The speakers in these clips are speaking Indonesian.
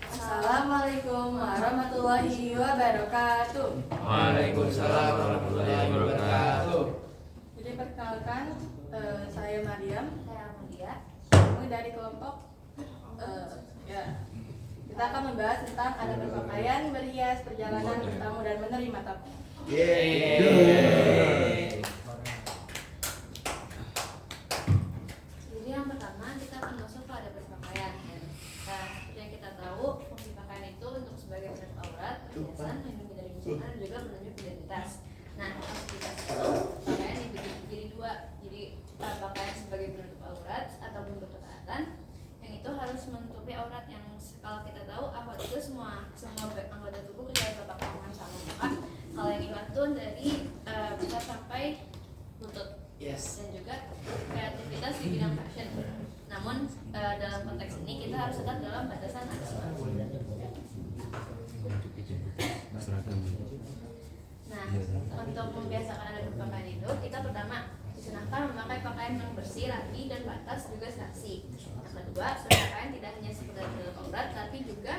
Assalamualaikum warahmatullahi wabarakatuh. Waalaikumsalam warahmatullahi wabarakatuh. Jadi perkenalkan, saya Mariam. Saya Amelia. Kami dari kelompok kita akan membahas tentang adab berpakaian, berhias, perjalanan, bertamu dan menerima tamu. Yeay. Jadi yang pertama kita akan masuk ke adab berpakaian. Seperti yang kita tahu, fungsi pakaian itu untuk sebagai penutup aurat, perhiasan, melindungi dari bencana dan juga menunjuk identitas. Nah, aktivitas itu pakaian dibagi jadi dua. Jadi pakaian sebagai penutup aurat ataupun berketaatan, yang itu harus menutupi aurat. Yang kalau kita tahu aurat itu semua anggota tubuh kecuali telapak tangan sama muka. Kalau yang itu dari bisa sampai lutut. Yes. Dan juga kreativitas di bidang fashion. Namun dalam konteks ini kita harus tetap dalam batasan maksimal. Nah, untuk membiasakan adab berpakaian itu, kita pertama disunahkan memakai pakaian yang bersih, rapi, dan batas juga seksi. Yang kedua, berpakaian tidak hanya sekedar menutup aurat, tapi juga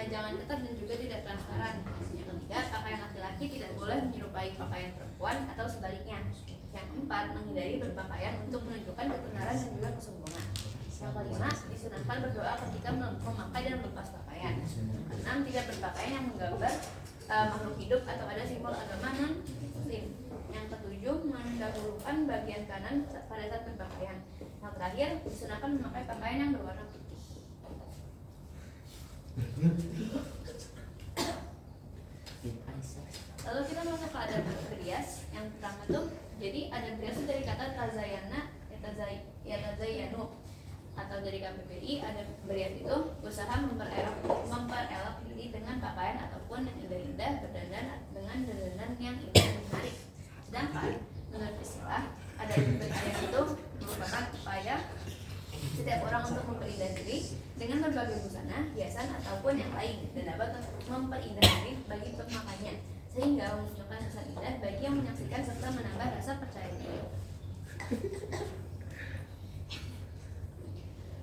jangan ketat dan juga tidak transparan. Yang ketiga, pakaian laki-laki tidak boleh menyerupai pakaian perempuan atau sebaliknya. Yang keempat, menghindari berpakaian untuk menunjukkan ketenaran dan juga kesombongan. Yang kelima, disunahkan berdoa ketika memakai dan melepas pakaian. Yang keenam, tidak berpakaian yang menggambar makhluk hidup atau ada simbol agama non-muslim. Yang ketujuh, mendahulukan bagian kanan pada saat berpakaian. Yang terakhir, disunahkan memakai pakaian yang berwarna putih. Lalu kita masuk ke adab berhias. Yang pertama tuh, jadi adab berhias itu dari kata tazayana, yatazayanu, atau dari KBBI. Adab berhias itu usaha memperelok diri dengan pakaian ataupun yang indah-indah, berdandan dengan dandanan yang indah dan menarik. Sedangkan menurut istilah, adab berhias itu merupakan upaya setiap orang untuk memperindah diri dengan berbagai busana, hiasan ataupun yang lain, dan dapat memperindah diri bagi pemakainya, sehingga memunculkan kesan indah bagi yang menyaksikan serta menambah rasa percaya diri.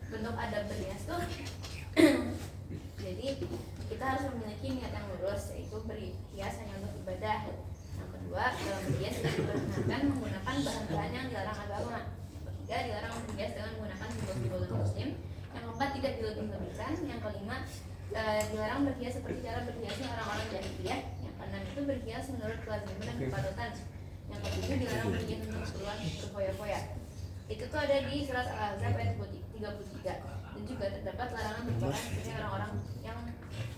Bentuk adab berhias tuh jadi kita harus memiliki niat yang lurus, yaitu berhias hanya untuk ibadah. Yang kedua, dalam berhias tidak diperkenankan menggunakan bahan-bahan yang dilarang agama. Yang ketiga, dilarang berhias dengan menggunakan simbol-simbol non-muslim. Yang keempat, tidak dilebih-lebihkan. Yang kelima, dilarang berhias seperti cara berhiasnya orang-orang jahiliyah. Yang keenam itu berhias menurut kelaziman dan kepatutan. Yang ketujuh, dilarang berhias untuk keperluan berfoya-foya. Itu tuh ada di surat Al-Ahzab ayat 33. Dan juga terdapat larangan berpakaian seperti orang-orang yang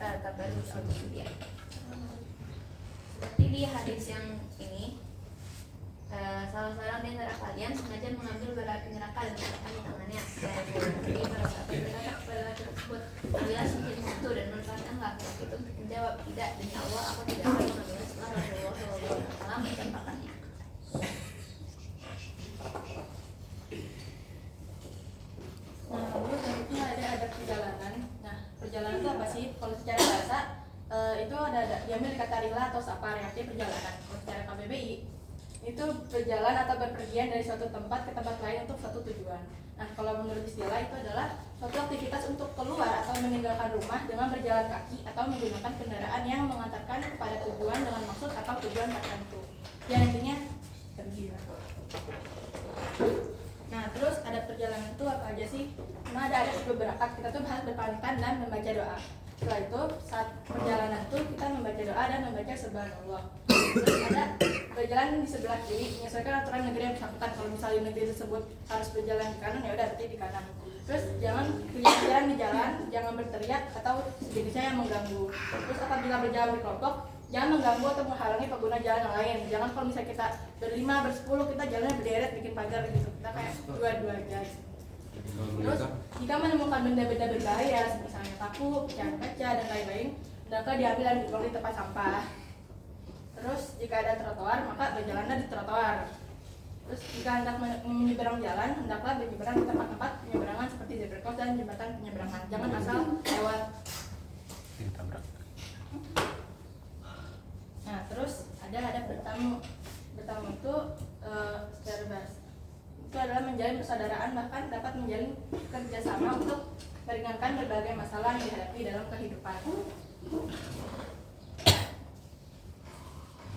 tabarruz al-jahiliyah. Seperti di hadis yang ini, salah seorang di antara kalian sengaja mengambil bara api neraka dan meletakkan di tangannya. Jadi para sahabat berkata kepada laki tersebut, "Apabila menjadi satu dan memanfaatkan laki-laki itu?" Menjawab, "Tidak, demi Allah aku tidak akan mengambilnya setelah Rasulullah SAW mencampakkannya." Nah, lalu selanjutnya ada adab perjalanan. Nah, perjalanan itu apa sih? Kalau secara bahasa itu ada diambil dari kata rihlah atau safar, yang artinya perjalanan. Kalau secara KBBI itu berjalan atau berpergian dari suatu tempat ke tempat lain untuk suatu tujuan. Nah, kalau menurut istilah itu adalah suatu aktivitas untuk keluar atau meninggalkan rumah dengan berjalan kaki atau menggunakan kendaraan yang mengantarkan kepada tujuan dengan maksud atau tujuan tertentu. Yang intinya pergi. Nah, terus ada perjalanan itu apa aja sih? Nah, ada beberapa. Kita tuh harus berpamitan dan membaca doa. Setelah itu, saat perjalanan tuh kita membaca doa dan membaca subhanallah. Terus ada berjalan di sebelah kiri, menyesuaikan aturan negeri yang bersangkutan. Kalau misalnya negeri tersebut harus berjalan di kanan, ya udah berarti di kanan. Terus jangan berjalan di jalan, jangan berteriak atau sejenisnya yang mengganggu. Terus apabila berjalan berkelompok, jangan mengganggu atau menghalangi pengguna jalan yang lain. Jangan kalau misalnya kita berlima, bersepuluh, kita jalannya berderet bikin pagar gitu. Kita kayak dua-dua aja. Terus jika menemukan benda-benda berbahaya, misalnya paku, pecahan kaca dan lain-lain, hendaklah diambil dan dibuang di tempat sampah. Terus jika ada trotoar, maka berjalanlah di trotoar. Terus jika hendak menyeberang jalan, hendaklah menyeberang di tempat-tempat penyeberangan seperti zebra cross dan jembatan penyeberangan. Jangan asal lewat. Nah, terus ada bertamu. Bertamu itu secara bahasa itu adalah menjalin persaudaraan, bahkan dapat menjalin kerjasama untuk meringankan berbagai masalah yang dihadapi dalam kehidupan.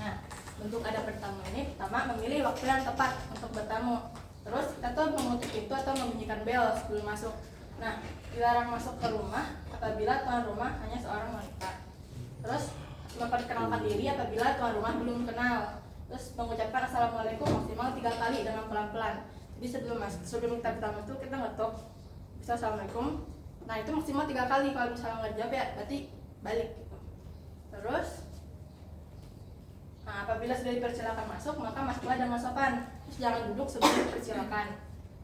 Nah, bentuk adab bertamu ini pertama memilih waktu yang tepat untuk bertamu. Terus kita tuh mengutuk pintu atau membunyikan bel sebelum masuk. Nah, dilarang masuk ke rumah apabila tuan rumah hanya seorang wanita. Terus memperkenalkan diri apabila tuan rumah belum kenal. Terus mengucapkan assalamualaikum maksimal 3 kali dengan pelan-pelan. Jadi sebelum kita bertamu itu kita ngetok bisa assalamualaikum. Nah itu maksimal 3 kali, kalau misalnya nggak jawab ya berarti balik gitu. Terus nah, apabila sudah dipersilakan masuk maka masuklah dengan sopan. Terus jangan duduk sebelum dipersilakan.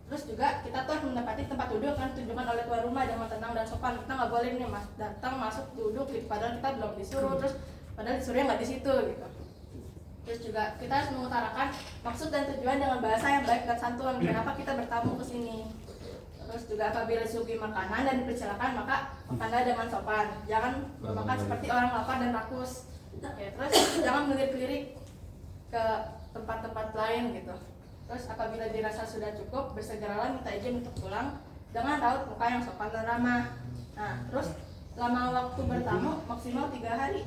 Terus juga kita tuh mendapati tempat duduk kan ditunjukkan oleh tuan rumah dengan tenang dan sopan. Kita nggak boleh nih mas datang masuk duduk gitu, padahal kita belum disuruh, terus padahal disuruhnya nggak di situ gitu. Terus juga kita harus mengutarakan maksud dan tujuan dengan bahasa yang baik dan santun. Kenapa kita bertamu ke sini? Terus juga apabila disuguhi makanan dan dipersilakan maka makanlah dengan sopan. Jangan makan seperti orang lapar dan rakus. Ya, terus jangan melirik-lirik ke tempat-tempat lain gitu. Terus apabila dirasa sudah cukup, bersegeralah minta izin untuk pulang dengan raut muka yang sopan dan ramah. Nah, terus lama waktu bertamu maksimal 3 hari.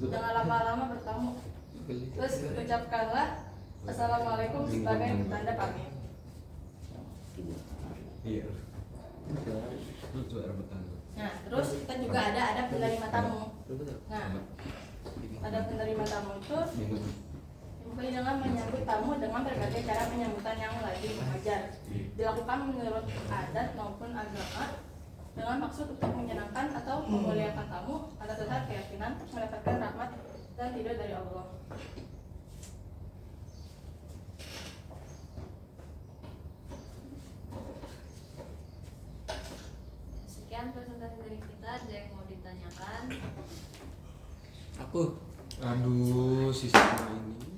Jangan lama-lama bertamu. Terus ucapkanlah assalamualaikum sebagai tanda pamit. Iya. Nah, terus kita juga ada adab penerima tamu. Nah, adab penerima tamu itu dimulai dengan menyambut tamu dengan berbagai cara penyambutan yang lazim wajar. Dilakukan menurut adat maupun agama dengan maksud untuk menyenangkan atau memuliakan tamu atas dasar keyakinan mendapatkan rahmat dan ridho dari Allah. Sekian presentasi dari kita. Ada yang mau ditanyakan? Aduh, sisa ini.